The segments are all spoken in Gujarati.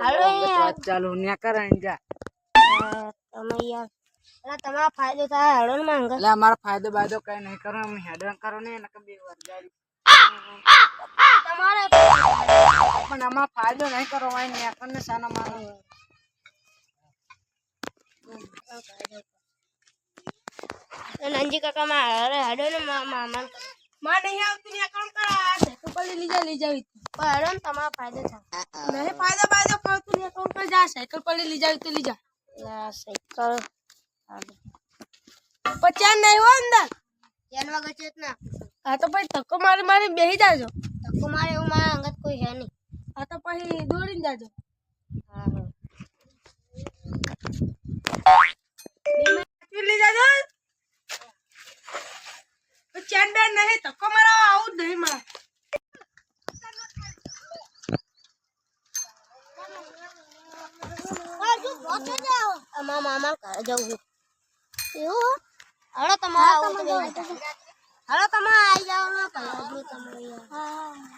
હાલો યાર ચાલો ન્યા કરાઈ જા તમે યાર અલા તમારો ફાયદો થાય હાલો ને માંગ એટલે અમારો ફાયદો બાયદો કઈ નહીં કરો અમે હેડન કરો ને નકર બે વાર ગાડી તમારે પણ આમાં ફાયદો નહીં કરો વાય ન્યા કરને સાના માનો નંજી કાકા મારે હાડો ને મામા માં નહીં આવતી ને કોણ કરા સાયકલ પર લઈ જાવી પણ હાડો ને તમારો ફાયદો થાય નહીં ફાયદો બાયદો કરતું ને કોણ કર જા સાયકલ પર લઈ જાવી તો લઈ જા લા સાયકલ પચાસ નહીં હો અંદર ધ્યાન વગર ચેત ના આ તો પછી ધક્કો મારી મારી બેહી જાજો ધક્કો મારે એવું મારા અંગત કોઈ હે નહીં આ તો પછી દોડીને જાજો લઈ જાજો ચેન બેન નહીં ધક્કો મારવા આવું જ નહીં મારે મામા ઘરે જવું એવું હાલો તમારે હાલો તમે આવી જાઓ ને તમે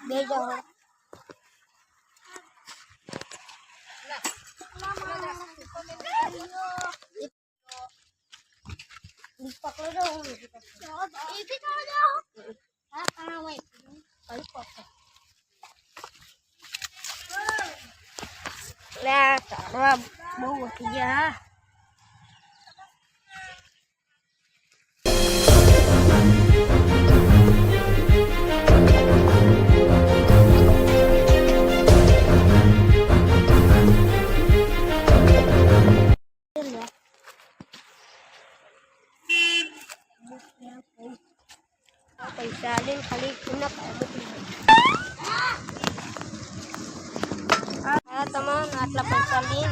બે જાઓ પકડો બહુ વધી ગયા પૈસા લઈને ખાલી તમને તમારે આટલા પૈસા લઈને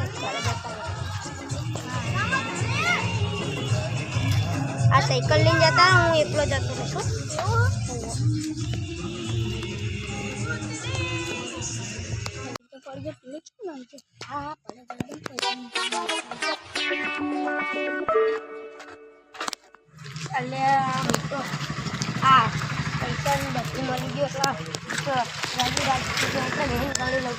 આ સાયકલ લઈને જતા હું એકલો જતો હતો હા પૈસા ની બધું મળી ગયો એટલે રાજુ રાજુ ગણી લઉં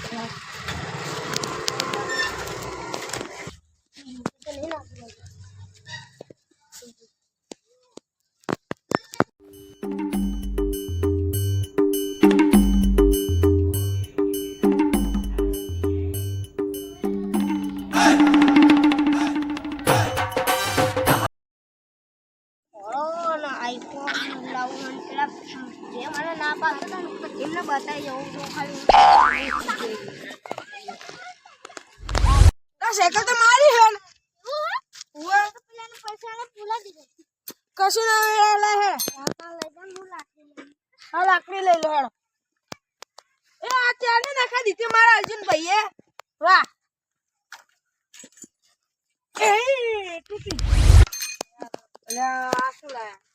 જે મને ના પાડતા એમને બતાવી જવું તો ખાલી સાયકલ તો મારી હે ને કશું ના લે હે હા લાકડી લઈ લો હેડો એ આ ચાને નાખા દીધી મારા અર્જુન ભાઈએ વાહ એ ટૂટી આ શું લાયા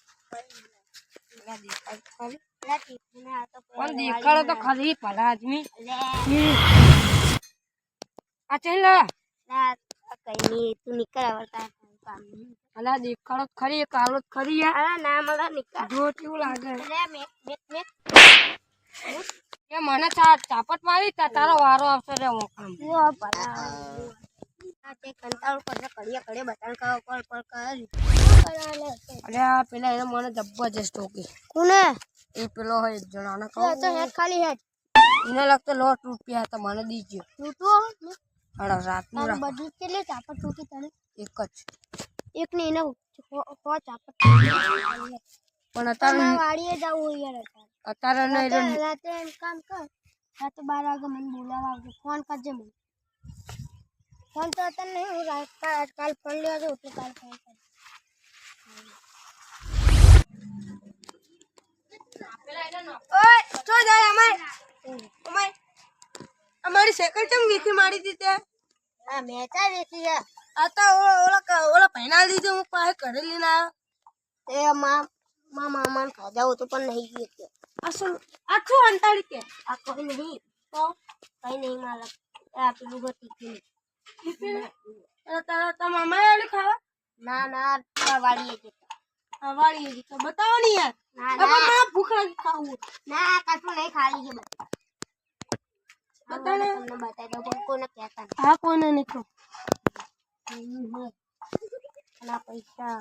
પણ દેખાડો તો ખરી ભલા આદમી આ ચાલ કઈ નઈ તું નીકળ આવડતા અલા દેખાડો ખરી એક આવડત ખરી યાર ના મળે નીકળ જો કેવું લાગે મેક એ મને ચાપટ મારી તારો વારો આવશે રે મોકામ તે કંટાળ પર કડિયા કડે બતાન કા કોલ પર કરી અરે પેલા એને મને જબરજસ્ત ટોકી કોને એ પેલો હોય એક જણાને કહો તો હેડ ખાલી હેડ એને લાગતો લોટ રૂપિયા તો મને દીજો તૂટો હડો રાતનું રાખ બધું કેટલે ચાપટ તૂટી તને એક જ એક ને એને હો ચાપટ પણ અત્યારે વાડીએ જવું યાર અત્યારે નહીં રાતે એમ કામ કર રાતે 12 વાગે મને બોલાવા આવજો ફોન કરજે મને ફોન તો અત્યારે નહીં હું કાલ ફોન લેવા જાઉં એટલે કાલ ફોન કર ઓય તો જાય અમારી સાયકલ ચમ વીખી મારી દી તે હા મેચા દેખી હે આ તો ઓલા પૈના લીધે હું પાસે ઘરે લઈને આવ્યો એ મામા ખાજાવ તો પણ નહીં ગયો આખું અંતાડી કે આ કોઈ નહીં તો કઈ નહીં મારા આ પેલું ગતી તારા મામા આલે ખાવા ના વાડીએ જતા વાળી તો બતાવો ને યાર ના મને ભૂખ લાગી ખાવું ના કશું નહીં ખાલી છે તમને બતાવી દઉં પણ કોને કહેતા નહીં. હા કોને નહીં કહું. અને આ પૈસા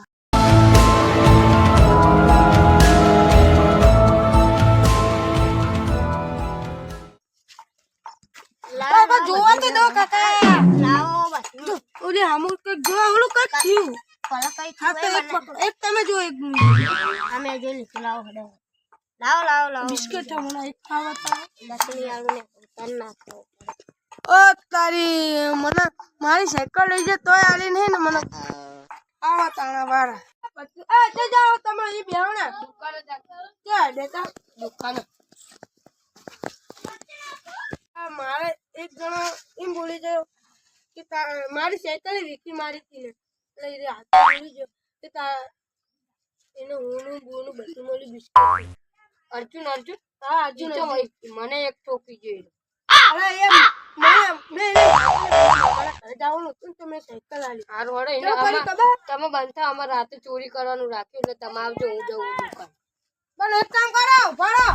કાકા જોવા તો દો કાકા. લાવો બસ. ઓલી આમું કંઈક જો ઓલું કંઈક થયું. ભલે કઈ હા તો થયું એક એ મને. પકડો. એક તમે જો એક અમે જોઈ લીધું. લાવો હડે. લાવો બિસ્કિટ હમણાં એક ખાવા તા. લસણી આલુ ને તન નાખો. ઓ તારી મને મારી સાયકલ લઈ જાય તોય આલી નહીં ને મને આવા તાણા વાળા. એ તે જાઓ તમે એ બેહણા દુકાને ત્યાં દેતા દુકાને. આ મારે એક જણો એમ બોલી ગયો કે મારી સાયકલ વીકી મારી હતી ને એટલે એ હાથ બોલી ગયો કે એને ઊનું બૂનું બધું મળી બિસ્કિટ. અર્જુન હા અર્જુન મને એક ટોપી જોઈએ. અરે એમ મેં ઘરે જવાનું હતું ને તો મેં સાયકલ આલી. હારું હળો કેવું કરી ખબર? તમે બનતા અમારે રાતે ચોરી કરવાનું રાખ્યું એટલે તમે આવજો હું જવું દુકાન. પણ એક કામ કરો ભરો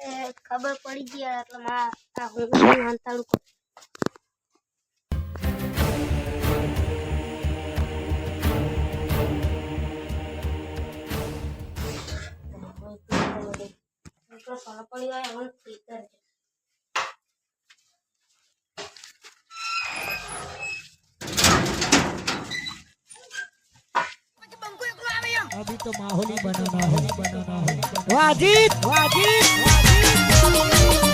એ ખબર પડી ગઈ એટલે મારા હું અંતાળું કરું. ખબર પડી જાય હવે ખેતર છે. अभी तो माहौल ही बनाना है वाजिद वाजिद वाजिद